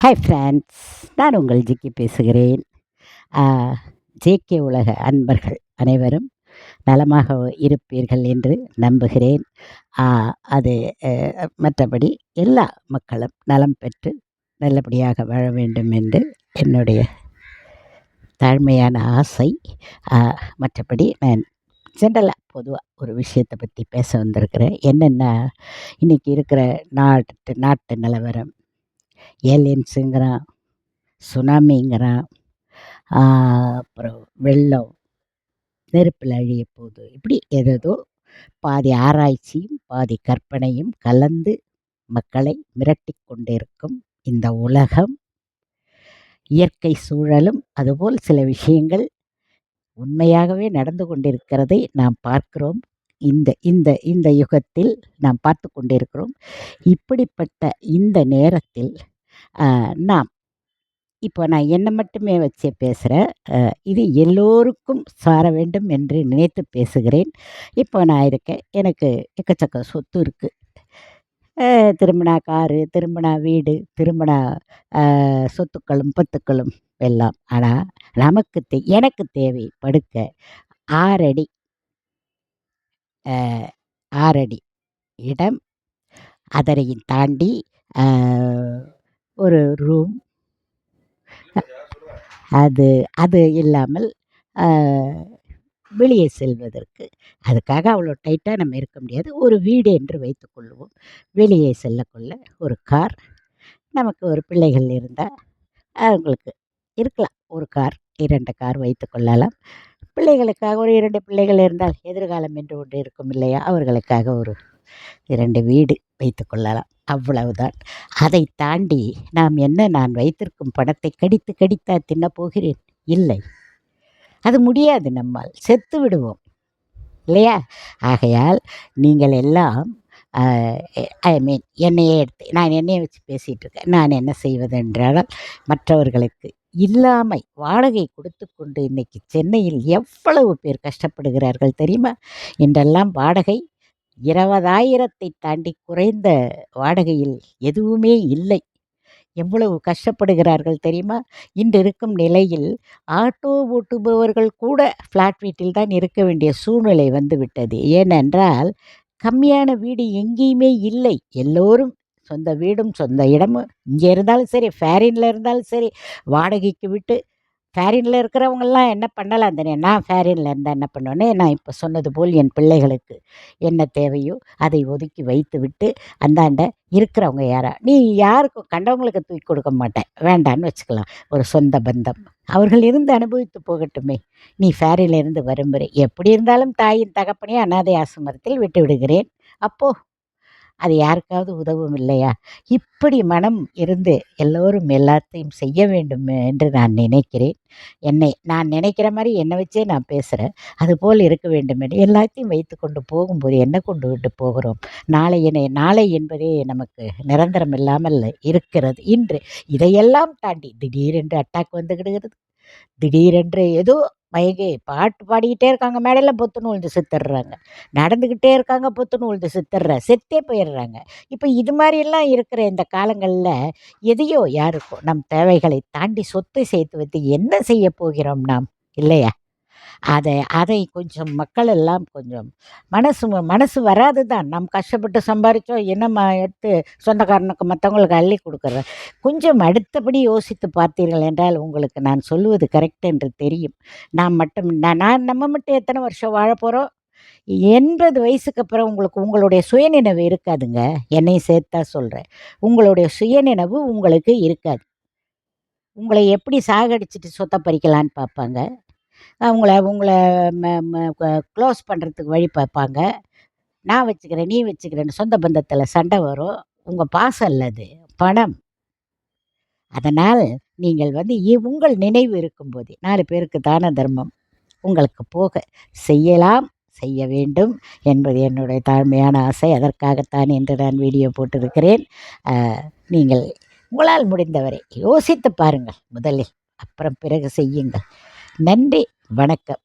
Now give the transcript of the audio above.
Hi friends, நான் உங்கள் ஜிக்கி பேசுகிறேன். ஆ, ஜேகே உலக அன்பர்கள் அனைவரும் நலமாக இருப்பீர்கள் என்று நம்புகிறேன். ஆ, அது மற்றபடி எல்லா மக்களும் நலம் பெற்று நல்லபடியாக வாழ வேண்டும் என்று என்னுடைய தாழ்மையான ஆசை. ஆ, மற்றபடி நான் ஜென்ரலாக பொதுவாக ஒரு விஷயத்தை பற்றி பேச வந்திருக்கிறேன். என்னென்னா, இன்றைக்கி இருக்கிற நாட்டு நாட்டு நிலவரம், ஏலியன்ஸுங்கிறான், சுனாமிங்கிறான், அப்புறம் வெள்ளம், நெருப்பில் அழிய போகுது, இப்படி ஏதேதோ பாதி ஆராய்ச்சியும் பாதி கற்பனையும் கலந்து மக்களை மிரட்டி கொண்டிருக்கும் இந்த உலகம், இயற்கை சூழலும் அதுபோல் சில விஷயங்கள் உண்மையாகவே நடந்து கொண்டிருக்கிறதை நாம் பார்க்கிறோம். இந்த இந்த இந்த யுகத்தில் நாம் பார்த்து கொண்டிருக்கிறோம். இப்படிப்பட்ட இந்த நேரத்தில் நாம் இப்போ நான் என்னை மட்டுமே வச்சே பேசுகிறேன். இது எல்லோருக்கும் சார வேண்டும் என்று நினைத்து பேசுகிறேன். இப்போ நான் இருக்கேன், எனக்கு எக்கச்சக்க சொத்து இருக்குது. திரும்பினா காரு, திரும்பினா வீடு, திரும்பினா சொத்துக்களும் பத்துக்களும் எல்லாம். ஆனால் நமக்கு எனக்கு தேவை படுக்க 6 அடி 6 அடி இடம், அதரையும் தாண்டி ஒரு ரூம். அது அது இல்லாமல் வெளியே செல்வதற்கு, அதுக்காக அவ்வளோ டைட்டாக நம்ம இருக்க முடியாது. ஒரு வீடு என்று வைத்துக்கொள்வோம். வெளியே செல்லக்குள்ள ஒரு கார், நமக்கு ஒரு பிள்ளைகள் இருந்தால் அவங்களுக்கு இருக்கலாம். ஒரு கார், 2 கார் வைத்துக்கொள்ளலாம். பிள்ளைகளுக்காக ஒரு 2 பிள்ளைகள் இருந்தால் எதிர்காலம் என்று ஒன்று இருக்கும் இல்லையா? அவர்களுக்காக ஒரு 2 வீடு வைத்துக்கொள்ளலாம். அவ்வளவுதான். அதை தாண்டி நான் வைத்திருக்கும் பணத்தை கடித்து கடித்தா தின்னப் போகிறேன்? இல்லை, அது முடியாது. நம்மால் செத்து விடுவோம் இல்லையா? ஆகையால் நீங்கள் எல்லாம் ஐ மீன் என்னையே எடுத்து நான் என்னையை வச்சு பேசிகிட்டு இருக்கேன். நான் என்ன செய்வது என்றால், மற்றவர்களுக்கு இல்லாமை வாடகை கொடுத்து கொண்டு இன்றைக்கி சென்னையில் எவ்வளவு பேர் கஷ்டப்படுகிறார்கள் தெரியுமா? இன்றெல்லாம் வாடகை 20,000 தாண்டி குறைந்த வாடகையில் எதுவுமே இல்லை. எவ்வளவு கஷ்டப்படுகிறார்கள் தெரியுமா? இன்று இருக்கும் நிலையில் ஆட்டோ ஓட்டுபவர்கள் கூட ஃப்ளாட் வீட்டில் தான் இருக்க வேண்டிய சூழ்நிலை வந்துவிட்டது. ஏனென்றால் கம்மியான வீடு எங்கேயுமே இல்லை. எல்லோரும் சொந்த வீடும் சொந்த இடமும், இங்கே இருந்தாலும் சரி, ஃபாரினில் இருந்தாலும் சரி, வாடகைக்கு விட்டு. ஃபாரினில் இருக்கிறவங்கெல்லாம் என்ன பண்ணலாம் தெரியும்? நான் ஃபாரினில் இருந்தால் என்ன பண்ணுவேன்னு, நான் இப்போ சொன்னது போல் என் பிள்ளைகளுக்கு என்ன தேவையோ அதை ஒதுக்கி வைத்து விட்டு, அந்தாண்ட இருக்கிறவங்க நீ யாருக்கும் கண்டவங்களுக்கு தூக்கி கொடுக்க மாட்டேன், வேண்டான்னு வச்சுக்கலாம். ஒரு சொந்த பந்தம் அவர்கள் இருந்து அனுபவித்து போகட்டுமே. நீ ஃபாரினில் இருந்து வரும்புரை எப்படி இருந்தாலும் தாயின் தகப்பனையும் அனாதை ஆசிரமத்தில் விட்டு விடுகிறேன். அப்போது அது யாருக்காவது உதவும் இல்லையா? இப்படி மனம் இருந்து எல்லோரும் எல்லாத்தையும் செய்ய வேண்டும் என்று நான் நினைக்கிறேன். நான் நினைக்கிற மாதிரி என்னை வச்சே நான் பேசுகிறேன். அதுபோல் இருக்க வேண்டும் என்று எல்லாத்தையும் வைத்து கொண்டு போகும்போது என்ன கொண்டு விட்டு போகிறோம்? நாளை என்பதே நமக்கு நிரந்தரம் இல்லாமல் இருக்கிறது. இன்று இதையெல்லாம் தாண்டி திடீரென்று அட்டாக் வந்துக்கிடுகிறது. திடீரென்று ஏதோ பாட்டு பாடிக்கிட்டே இருக்காங்க, மேடையில் பொத்துன்னு விழுந்து செத்துடுறாங்க. நடந்துக்கிட்டே இருக்காங்க, பொத்துன்னு விழுந்து செத்தே போயிடுறாங்க. இப்போ இது மாதிரியெல்லாம் இருக்கிற இந்த காலங்களில் எதையோ யாருக்கோ நம் தேவைகளை தாண்டி சொத்தை சேர்த்து வைத்து என்ன செய்ய போகிறோம் நாம், இல்லையா? அதை கொஞ்சம் மக்கள் எல்லாம் கொஞ்சம் மனசு வராது தான். நாம் கஷ்டப்பட்டு சம்பாதிச்சோம், என்னம்மா எடுத்து சொந்தக்காரனுக்கு மற்றவங்களுக்கு அள்ளி கொடுக்குறேன். கொஞ்சம் அடுத்தபடி யோசித்து பார்த்தீர்கள் என்றால் உங்களுக்கு நான் சொல்லுவது கரெக்ட் என்று தெரியும். நம்ம மட்டும் எத்தனை வருஷம் வாழ போகிறோம்? 80 வயசுக்கு அப்புறம் உங்களுடைய சுயநினைவு இருக்காதுங்க. என்னையும் சேர்த்தா சொல்கிறேன். உங்களுடைய சுயநினைவு உங்களுக்கு இருக்காது. உங்களை எப்படி சாகடிச்சிட்டு சொத்தை பறிக்கலான்னு பார்ப்பாங்க. உங்களை க்ளோஸ் பண்ணுறதுக்கு வழி பார்ப்பாங்க. நான் வச்சுக்கிறேன், நீ வச்சுக்கிறேன்னு சொந்த பந்தத்தில் சண்டை வரும். உங்கள் பாசம் இல்லை, அது பணம். அதனால் நீங்கள் உங்கள் நினைவு இருக்கும்போது 4 பேருக்கு தான தர்மம் உங்களுக்கு போக செய்யலாம், செய்ய வேண்டும் என்பது என்னுடைய தாழ்மையான ஆசை. அதற்காகத்தான் இன்று நான் வீடியோ போட்டிருக்கிறேன். நீங்கள் உங்களால் முடிந்தவரை யோசித்து பாருங்கள் முதலில், அப்புறம் பிறகு செய்யுங்கள். நன்றி, வணக்கம்.